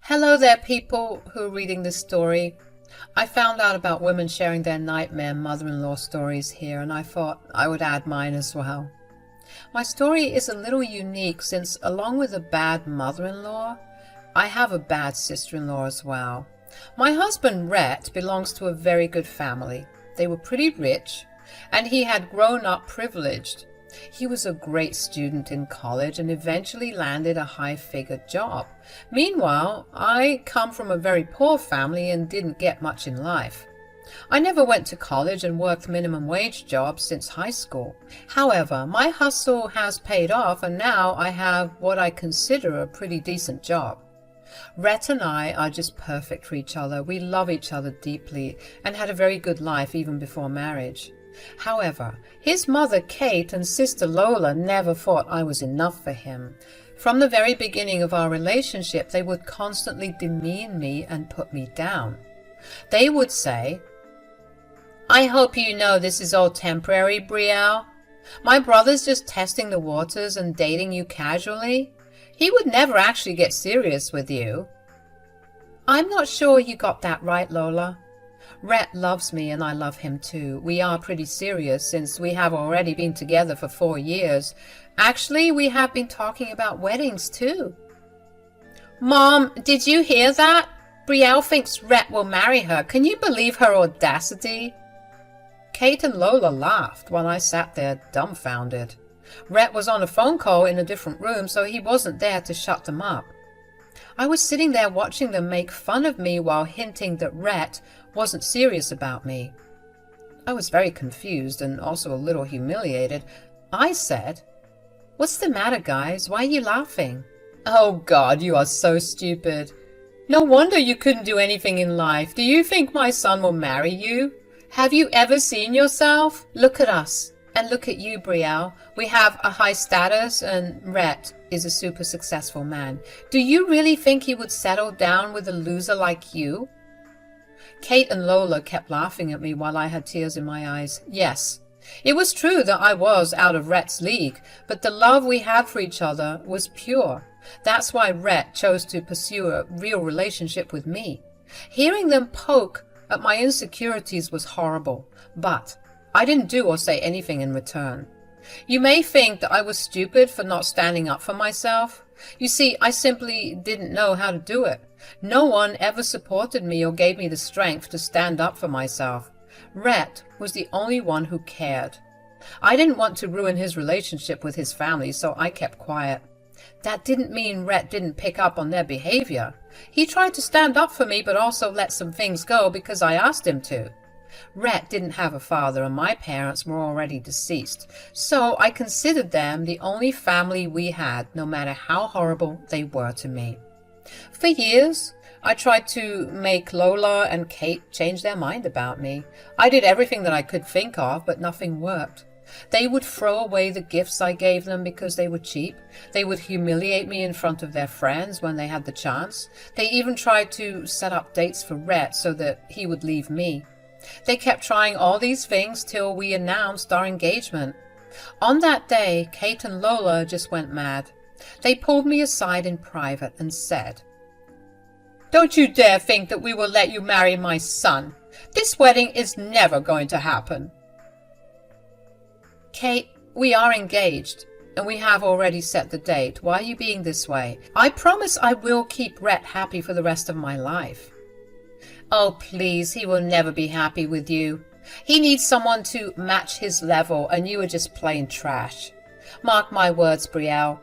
Hello there, people who are reading this story. I found out about women sharing their nightmare mother-in-law stories here, and I thought I would add mine as well. My story is a little unique since, along with a bad mother-in-law, I have a bad sister-in-law as well. My husband, Rhett, belongs to a very good family. They were pretty rich, and he had grown up privileged. He was a great student in college and eventually landed a high-figure job. Meanwhile, I come from a very poor family and didn't get much in life. I never went to college and worked minimum wage jobs since high school. However, my hustle has paid off and now I have what I consider a pretty decent job. Rhett and I are just perfect for each other. We love each other deeply and had a very good life even before marriage. However, his mother Kate and sister Lola never thought I was enough for him. From the very beginning of our relationship, they would constantly demean me and put me down. They would say, "I hope you know this is all temporary, Brielle. My brother's just testing the waters and dating you casually. He would never actually get serious with you." I'm not sure you got that right, Lola. Rhett loves me and I love him too. We are pretty serious since we have already been together for 4 years. Actually, we have been talking about weddings too. Mom, did you hear that? Brielle thinks Rhett will marry her. Can you believe her audacity? Kate and Lola laughed while I sat there dumbfounded. Rhett was on a phone call in a different room, so he wasn't there to shut them up. I was sitting there watching them make fun of me while hinting that Rhett wasn't serious about me. I was very confused and also a little humiliated. I said, "What's the matter, guys? Why are you laughing?" "Oh God, you are so stupid. No wonder you couldn't do anything in life. Do you think my son will marry you? Have you ever seen yourself? Look at us. And look at you, Brielle. We have a high status and Rhett is a super successful man. Do you really think he would settle down with a loser like you?" Kate and Lola kept laughing at me while I had tears in my eyes. Yes, it was true that I was out of Rhett's league, but the love we had for each other was pure. That's why Rhett chose to pursue a real relationship with me. Hearing them poke at my insecurities was horrible, but I didn't do or say anything in return. You may think that I was stupid for not standing up for myself. You see, I simply didn't know how to do it. No one ever supported me or gave me the strength to stand up for myself. Rhett was the only one who cared. I didn't want to ruin his relationship with his family, so I kept quiet. That didn't mean Rhett didn't pick up on their behavior. He tried to stand up for me, but also let some things go because I asked him to. Rhett didn't have a father and my parents were already deceased, so I considered them the only family we had, no matter how horrible they were to me. For years, I tried to make Lola and Kate change their mind about me. I did everything that I could think of, but nothing worked. They would throw away the gifts I gave them because they were cheap. They would humiliate me in front of their friends when they had the chance. They even tried to set up dates for Rhett so that he would leave me. They kept trying all these things till we announced our engagement. On that day, Kate and Lola just went mad. They pulled me aside in private and said, "Don't you dare think that we will let you marry my son. This wedding is never going to happen." "Kate, we are engaged, and we have already set the date. Why are you being this way? I promise I will keep Rhett happy for the rest of my life." "Oh, please, he will never be happy with you. He needs someone to match his level, and you are just plain trash. Mark my words, Brielle.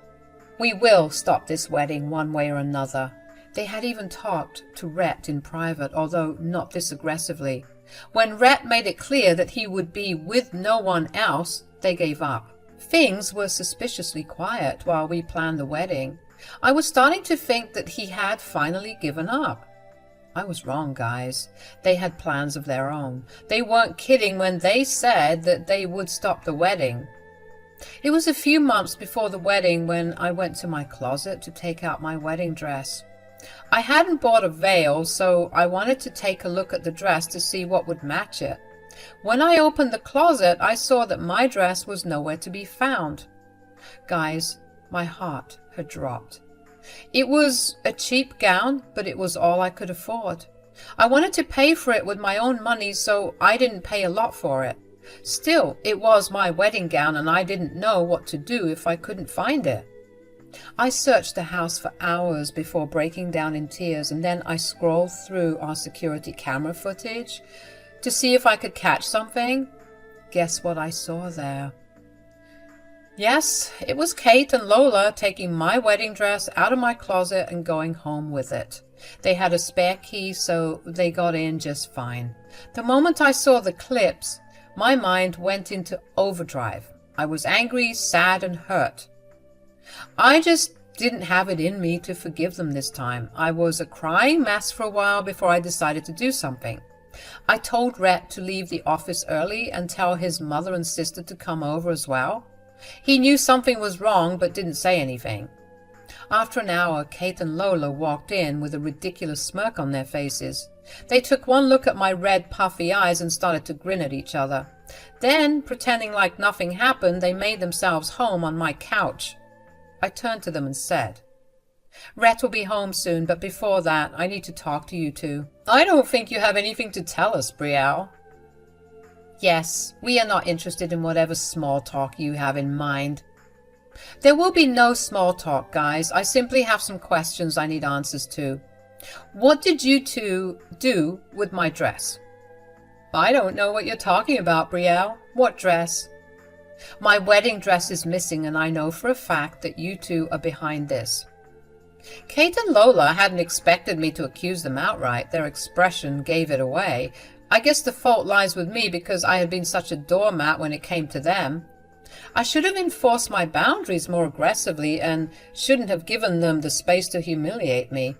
We will stop this wedding one way or another." They had even talked to Rhett in private, although not this aggressively. When Rhett made it clear that he would be with no one else, they gave up. Things were suspiciously quiet while we planned the wedding. I was starting to think that he had finally given up. I was wrong, guys. They had plans of their own. They weren't kidding when they said that they would stop the wedding. It was a few months before the wedding when I went to my closet to take out my wedding dress. I hadn't bought a veil, so I wanted to take a look at the dress to see what would match it. When I opened the closet, I saw that my dress was nowhere to be found. Guys, my heart had dropped. It was a cheap gown, but it was all I could afford. I wanted to pay for it with my own money, so I didn't pay a lot for it. Still, it was my wedding gown, and I didn't know what to do if I couldn't find it. I searched the house for hours before breaking down in tears, and then I scrolled through our security camera footage to see if I could catch something. Guess what I saw there? Yes, it was Kate and Lola taking my wedding dress out of my closet and going home with it. They had a spare key, so they got in just fine. The moment I saw the clips, my mind went into overdrive. I was angry, sad, and hurt. I just didn't have it in me to forgive them this time. I was a crying mess for a while before I decided to do something. I told Rhett to leave the office early and tell his mother and sister to come over as well. He knew something was wrong but didn't say anything. After an hour, Kate and Lola walked in with a ridiculous smirk on their faces. They took one look at my red, puffy eyes and started to grin at each other. Then, pretending like nothing happened, they made themselves home on my couch. I turned to them and said, "Rhett will be home soon, but before that, I need to talk to you two." "I don't think you have anything to tell us, Brielle." "Yes, we are not interested in whatever small talk you have in mind." "There will be no small talk, guys. I simply have some questions I need answers to. What did you two do with my dress?" "I don't know what you're talking about, Brielle. What dress?" "My wedding dress is missing, and I know for a fact that you two are behind this." Kate and Lola hadn't expected me to accuse them outright. Their expression gave it away. I guess the fault lies with me because I had been such a doormat when it came to them. I should have enforced my boundaries more aggressively and shouldn't have given them the space to humiliate me.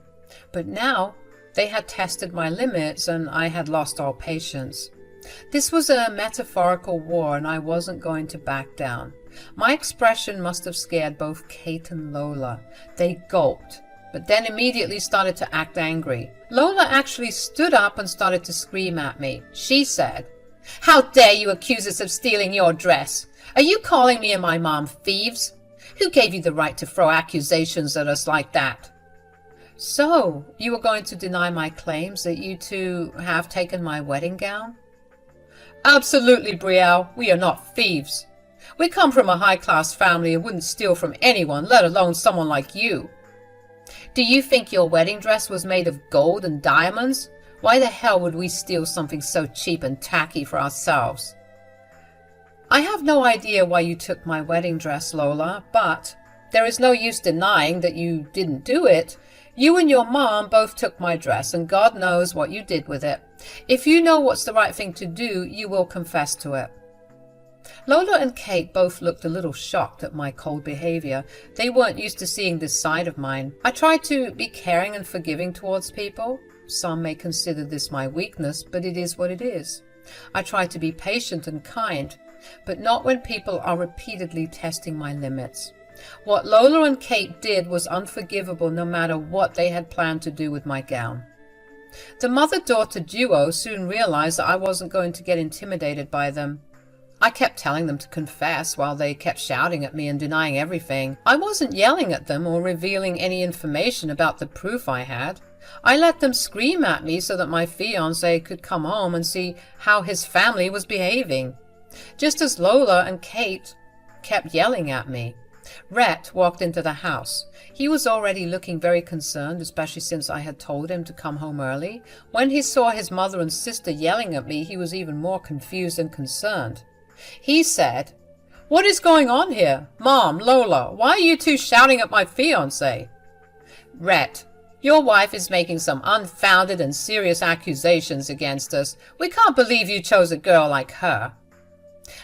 But now they had tested my limits and I had lost all patience. This was a metaphorical war and I wasn't going to back down. My expression must have scared both Kate and Lola. They gulped, but then immediately started to act angry. Lola actually stood up and started to scream at me. She said, "How dare you accuse us of stealing your dress? Are you calling me and my mom thieves? Who gave you the right to throw accusations at us like that?" "So, you are going to deny my claims that you two have taken my wedding gown?" "Absolutely, Brielle. We are not thieves. We come from a high-class family and wouldn't steal from anyone, let alone someone like you." "Do you think your wedding dress was made of gold and diamonds? Why the hell would we steal something so cheap and tacky for ourselves?" "I have no idea why you took my wedding dress, Lola, but there is no use denying that you didn't do it. You and your mom both took my dress, and God knows what you did with it. If you know what's the right thing to do, you will confess to it." Lola and Kate both looked a little shocked at my cold behavior. They weren't used to seeing this side of mine. I tried to be caring and forgiving towards people. Some may consider this my weakness, but it is what it is. I try to be patient and kind, but not when people are repeatedly testing my limits. What Lola and Kate did was unforgivable no matter what they had planned to do with my gown. The mother-daughter duo soon realized that I wasn't going to get intimidated by them. I kept telling them to confess while they kept shouting at me and denying everything. I wasn't yelling at them or revealing any information about the proof I had. I let them scream at me so that my fiancé could come home and see how his family was behaving. Just as Lola and Kate kept yelling at me. Rhett walked into the house. He was already looking very concerned, especially since I had told him to come home early. When he saw his mother and sister yelling at me, he was even more confused and concerned. He said, "What is going on here? Mom, Lola, why are you two shouting at my fiancé?" "Rhett, your wife is making some unfounded and serious accusations against us. We can't believe you chose a girl like her."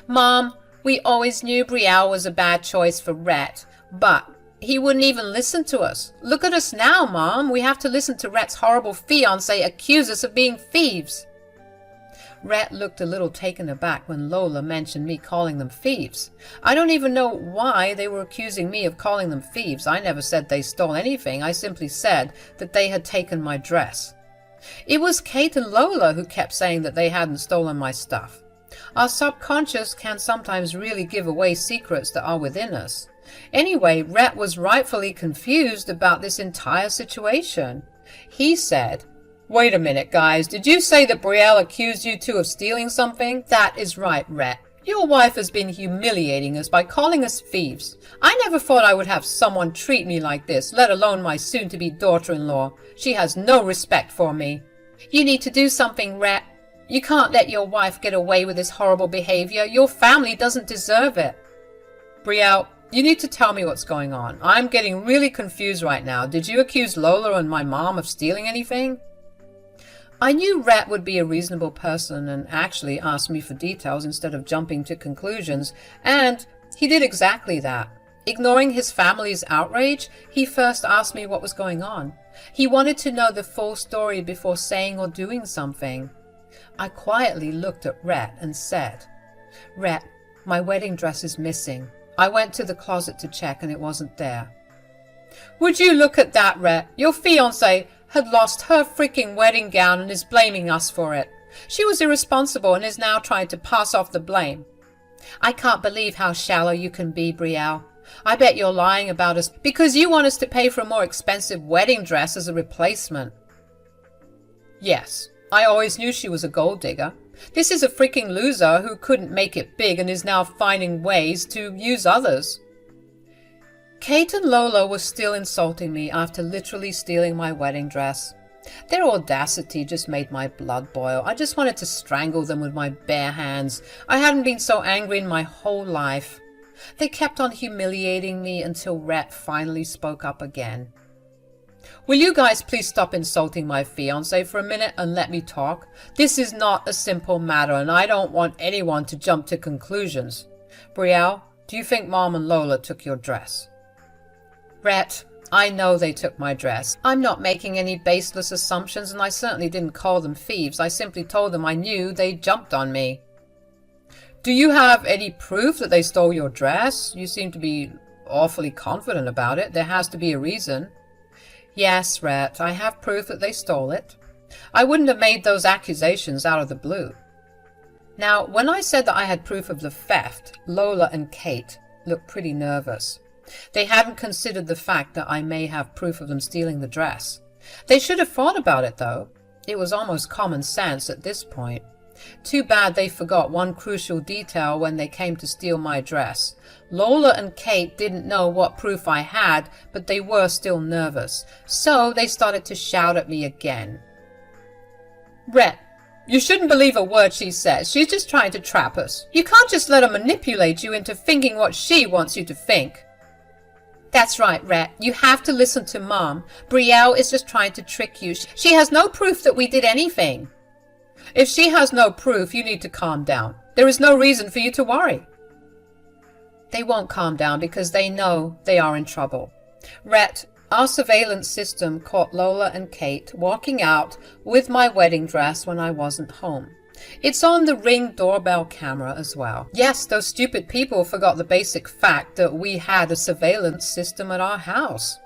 "Mom, we always knew Brielle was a bad choice for Rhett, but he wouldn't even listen to us. Look at us now, Mom. We have to listen to Rhett's horrible fiancé accuse us of being thieves." Rhett looked a little taken aback when Lola mentioned me calling them thieves. I don't even know why they were accusing me of calling them thieves. I never said they stole anything. I simply said that they had taken my dress. It was Kate and Lola who kept saying that they hadn't stolen my stuff. Our subconscious can sometimes really give away secrets that are within us. Anyway, Rhett was rightfully confused about this entire situation. He said, "Wait a minute, guys. Did you say that Brielle accused you two of stealing something?" "That is right, Rhett. Your wife has been humiliating us by calling us thieves. I never thought I would have someone treat me like this, let alone my soon-to-be daughter-in-law. She has no respect for me." "You need to do something, Rhett. You can't let your wife get away with this horrible behavior. Your family doesn't deserve it." "Brielle, you need to tell me what's going on. I'm getting really confused right now. Did you accuse Lola and my mom of stealing anything?" I knew Rhett would be a reasonable person and actually ask me for details instead of jumping to conclusions, and he did exactly that. Ignoring his family's outrage, he first asked me what was going on. He wanted to know the full story before saying or doing something. I quietly looked at Rhett and said, "Rhett, my wedding dress is missing. I went to the closet to check and it wasn't there." "Would you look at that, Rhett? Your fiancée had lost her freaking wedding gown and is blaming us for it. She was irresponsible and is now trying to pass off the blame." "I can't believe how shallow you can be, Brielle. I bet you're lying about us because you want us to pay for a more expensive wedding dress as a replacement." "Yes, I always knew she was a gold digger. This is a freaking loser who couldn't make it big and is now finding ways to use others." Kate and Lola were still insulting me after literally stealing my wedding dress. Their audacity just made my blood boil. I just wanted to strangle them with my bare hands. I hadn't been so angry in my whole life. They kept on humiliating me until Rhett finally spoke up again. "Will you guys please stop insulting my fiancé for a minute and let me talk? This is not a simple matter and I don't want anyone to jump to conclusions. Brielle, do you think Mom and Lola took your dress?" "Rhett, I know they took my dress. I'm not making any baseless assumptions and I certainly didn't call them thieves. I simply told them I knew they jumped on me." "Do you have any proof that they stole your dress? You seem to be awfully confident about it. There has to be a reason." "Yes, Rhett, I have proof that they stole it. I wouldn't have made those accusations out of the blue." Now, when I said that I had proof of the theft, Lola and Kate looked pretty nervous. They hadn't considered the fact that I may have proof of them stealing the dress. They should have thought about it, though. It was almost common sense at this point. Too bad they forgot one crucial detail when they came to steal my dress. Lola and Kate didn't know what proof I had, but they were still nervous. So they started to shout at me again. "Rhett, you shouldn't believe a word she says. She's just trying to trap us. You can't just let her manipulate you into thinking what she wants you to think." "That's right, Rhett. You have to listen to Mom. Brielle is just trying to trick you. She has no proof that we did anything." "If she has no proof, you need to calm down. There is no reason for you to worry." They won't calm down because they know they are in trouble. Rhett, our surveillance system caught Lola and Kate walking out with my wedding dress when I wasn't home. It's on the Ring doorbell camera as well. Yes, those stupid people forgot the basic fact that we had a surveillance system at our house.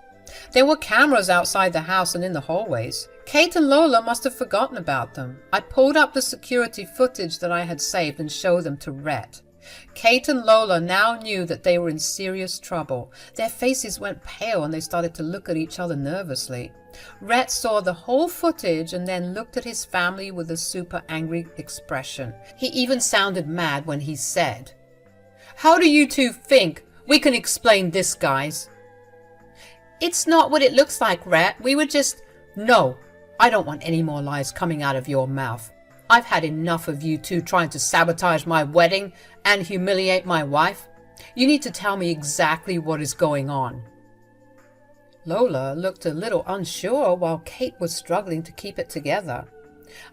There were cameras outside the house and in the hallways. Kate and Lola must have forgotten about them. I pulled up the security footage that I had saved and showed them to Rhett. Kate and Lola now knew that they were in serious trouble. Their faces went pale and they started to look at each other nervously. Rhett saw the whole footage and then looked at his family with a super angry expression. He even sounded mad when he said, "How do you two think we can explain this, guys?" "It's not what it looks like, Rhett. We were just—" "No, I don't want any more lies coming out of your mouth. I've had enough of you two trying to sabotage my wedding and humiliate my wife. You need to tell me exactly what is going on." Lola looked a little unsure while Kate was struggling to keep it together.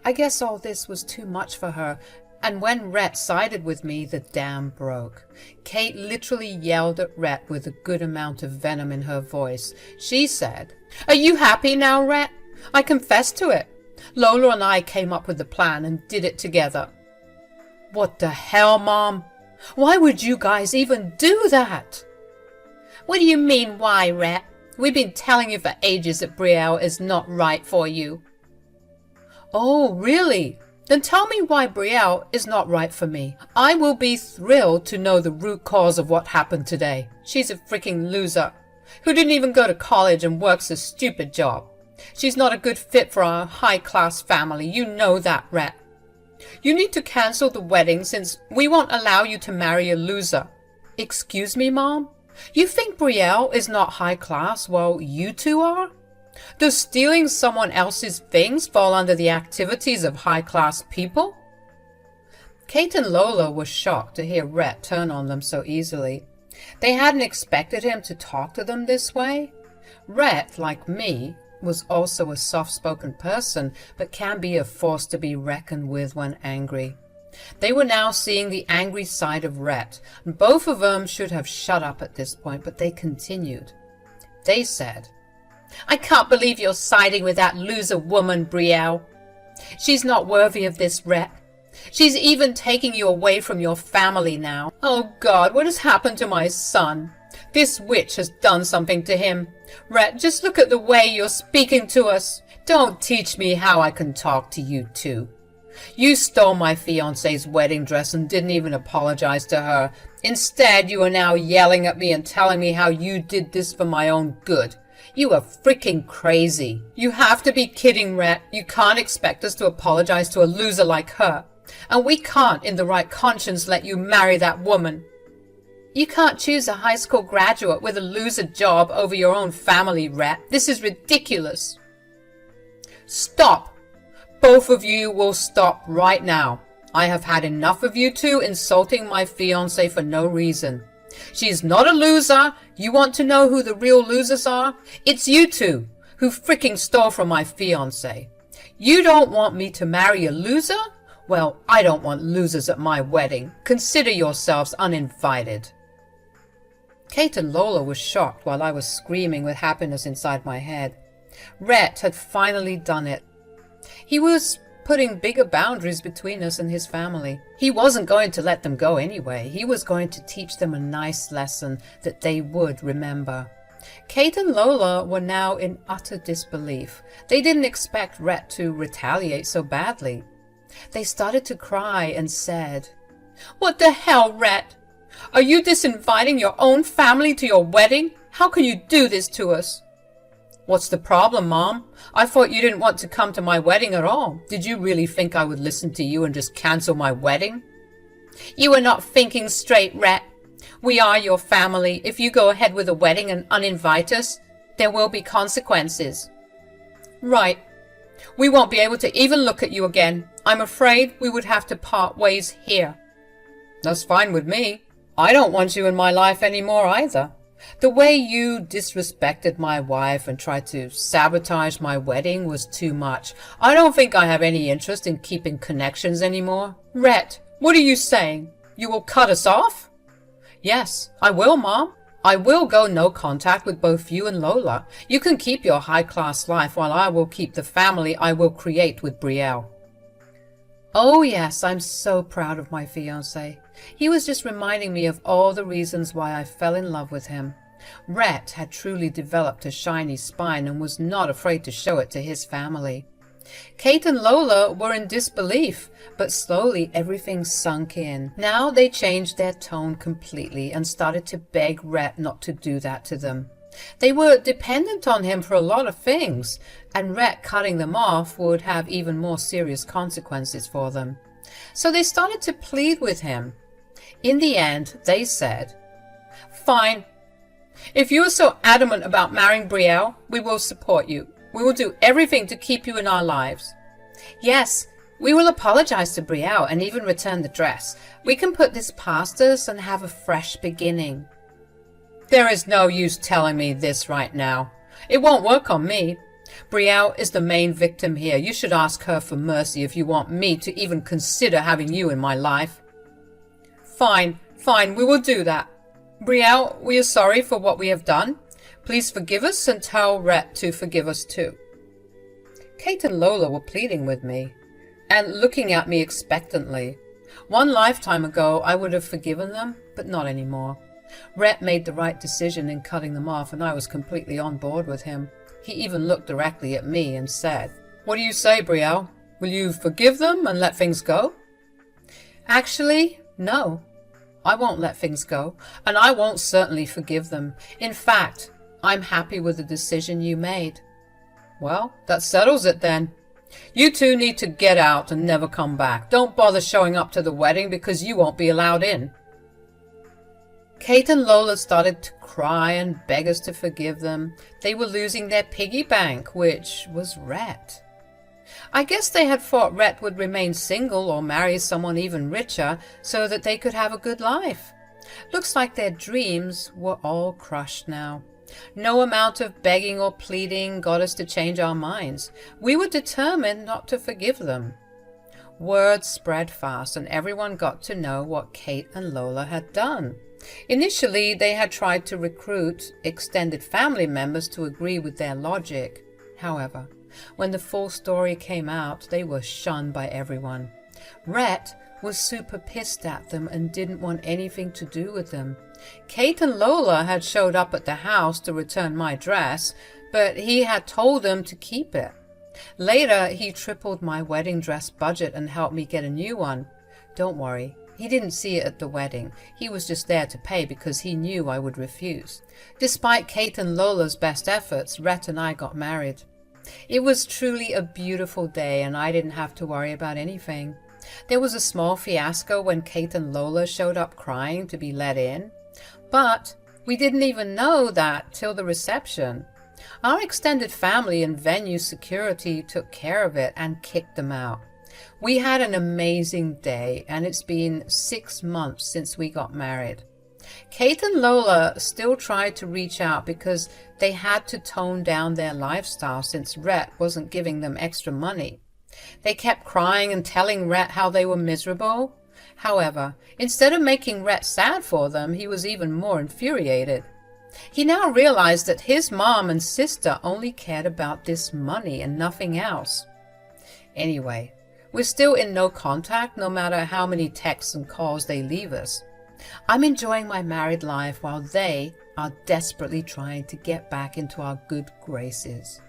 I guess all this was too much for her, and when Rhett sided with me, the dam broke. Kate literally yelled at Rhett with a good amount of venom in her voice. She said, "Are you happy now, Rhett? I confess to it. Lola and I came up with the plan and did it together." "What the hell, Mom? Why would you guys even do that?" "What do you mean, why, Rhett? We've been telling you for ages that Brielle is not right for you." "Oh, really? Then tell me why Brielle is not right for me. I will be thrilled to know the root cause of what happened today. She's a freaking loser who didn't even go to college and works a stupid job. She's not a good fit for our high-class family. You know that, Rhett. You need to cancel the wedding since we won't allow you to marry a loser. Excuse me, Mom? You think Brielle is not high class while you two are? Does stealing someone else's things fall under the activities of high-class people? Kate and Lola were shocked to hear Rhett turn on them so easily. They hadn't expected him to talk to them this way. Rhett, like me, was also a soft-spoken person, but can be a force to be reckoned with when angry. They were now seeing the angry side of Rhett, and both of them should have shut up at this point, but they continued. They said, I can't believe you're siding with that loser woman, Brielle. She's not worthy of this, Rhett. She's even taking you away from your family now. Oh God, what has happened to my son? This witch has done something to him. Rhett, just look at the way you're speaking to us. Don't teach me how I can talk to you two. You stole my fiancé's wedding dress and didn't even apologize to her. Instead, you are now yelling at me and telling me how you did this for my own good. You are freaking crazy. You have to be kidding, Rhett. You can't expect us to apologize to a loser like her. And we can't, in the right conscience, let you marry that woman. You can't choose a high school graduate with a loser job over your own family, Rhett. This is ridiculous. Stop. Both of you will stop right now. I have had enough of you two insulting my fiancé for no reason. She is not a loser. You want to know who the real losers are? It's you two who freaking stole from my fiancé. You don't want me to marry a loser? Well, I don't want losers at my wedding. Consider yourselves uninvited. Kate and Lola were shocked while I was screaming with happiness inside my head. Rhett had finally done it. He was putting bigger boundaries between us and his family. He wasn't going to let them go anyway. He was going to teach them a nice lesson that they would remember. Kate and Lola were now in utter disbelief. They didn't expect Rhett to retaliate so badly. They started to cry and said, What the hell, Rhett? Are you disinviting your own family to your wedding? How can you do this to us? What's the problem, Mom? I thought you didn't want to come to my wedding at all. Did you really think I would listen to you and just cancel my wedding? You are not thinking straight, Rhett. We are your family. If you go ahead with the wedding and uninvite us, there will be consequences. Right. We won't be able to even look at you again. I'm afraid we would have to part ways here. That's fine with me. I don't want you in my life anymore either. The way you disrespected my wife and tried to sabotage my wedding was too much. I don't think I have any interest in keeping connections anymore. Rhett, what are you saying? You will cut us off? Yes, I will, Mom. I will go no contact with both you and Lola. You can keep your high-class life while I will keep the family I will create with Brielle. Oh yes, I'm so proud of my fiancé. He was just reminding me of all the reasons why I fell in love with him. Rhett had truly developed a shiny spine and was not afraid to show it to his family. Kate and Lola were in disbelief, but slowly everything sunk in. Now they changed their tone completely and started to beg Rhett not to do that to them. They were dependent on him for a lot of things, and Rhett cutting them off would have even more serious consequences for them. So they started to plead with him. In the end, they said, Fine. If you are so adamant about marrying Brielle, we will support you. We will do everything to keep you in our lives. Yes, we will apologize to Brielle and even return the dress. We can put this past us and have a fresh beginning. There is no use telling me this right now. It won't work on me. Brielle is the main victim here. You should ask her for mercy if you want me to even consider having you in my life. Fine, we will do that. Brielle, we are sorry for what we have done. Please forgive us and tell Rhett to forgive us too. Kate and Lola were pleading with me and looking at me expectantly. One lifetime ago, I would have forgiven them, but not anymore. Rhett made the right decision in cutting them off, and I was completely on board with him. He even looked directly at me and said, What do you say, Brielle? Will you forgive them and let things go? Actually, no. I won't let things go, and I won't certainly forgive them. In fact, I'm happy with the decision you made. Well, that settles it then. You two need to get out and never come back. Don't bother showing up to the wedding because you won't be allowed in. Kate and Lola started to cry and beg us to forgive them. They were losing their piggy bank, which was Rhett. I guess they had thought Rhett would remain single or marry someone even richer so that they could have a good life. Looks like their dreams were all crushed now. No amount of begging or pleading got us to change our minds. We were determined not to forgive them. Word spread fast and everyone got to know what Kate and Lola had done. Initially, they had tried to recruit extended family members to agree with their logic. However, when the full story came out, they were shunned by everyone. Rhett was super pissed at them and didn't want anything to do with them. Kate and Lola had showed up at the house to return my dress, but he had told them to keep it. Later, he tripled my wedding dress budget and helped me get a new one. Don't worry, he didn't see it at the wedding. He was just there to pay because he knew I would refuse. Despite Kate and Lola's best efforts, Rhett and I got married. It was truly a beautiful day and I didn't have to worry about anything. There was a small fiasco when Kate and Lola showed up crying to be let in, but we didn't even know that till the reception. Our extended family and venue security took care of it and kicked them out. We had an amazing day and it's been 6 months since we got married. Kate and Lola still tried to reach out because they had to tone down their lifestyle since Rhett wasn't giving them extra money. They kept crying and telling Rhett how they were miserable. However, instead of making Rhett sad for them, he was even more infuriated. He now realized that his mom and sister only cared about this money and nothing else. Anyway, we're still in no contact no matter how many texts and calls they leave us. I'm enjoying my married life while they are desperately trying to get back into our good graces.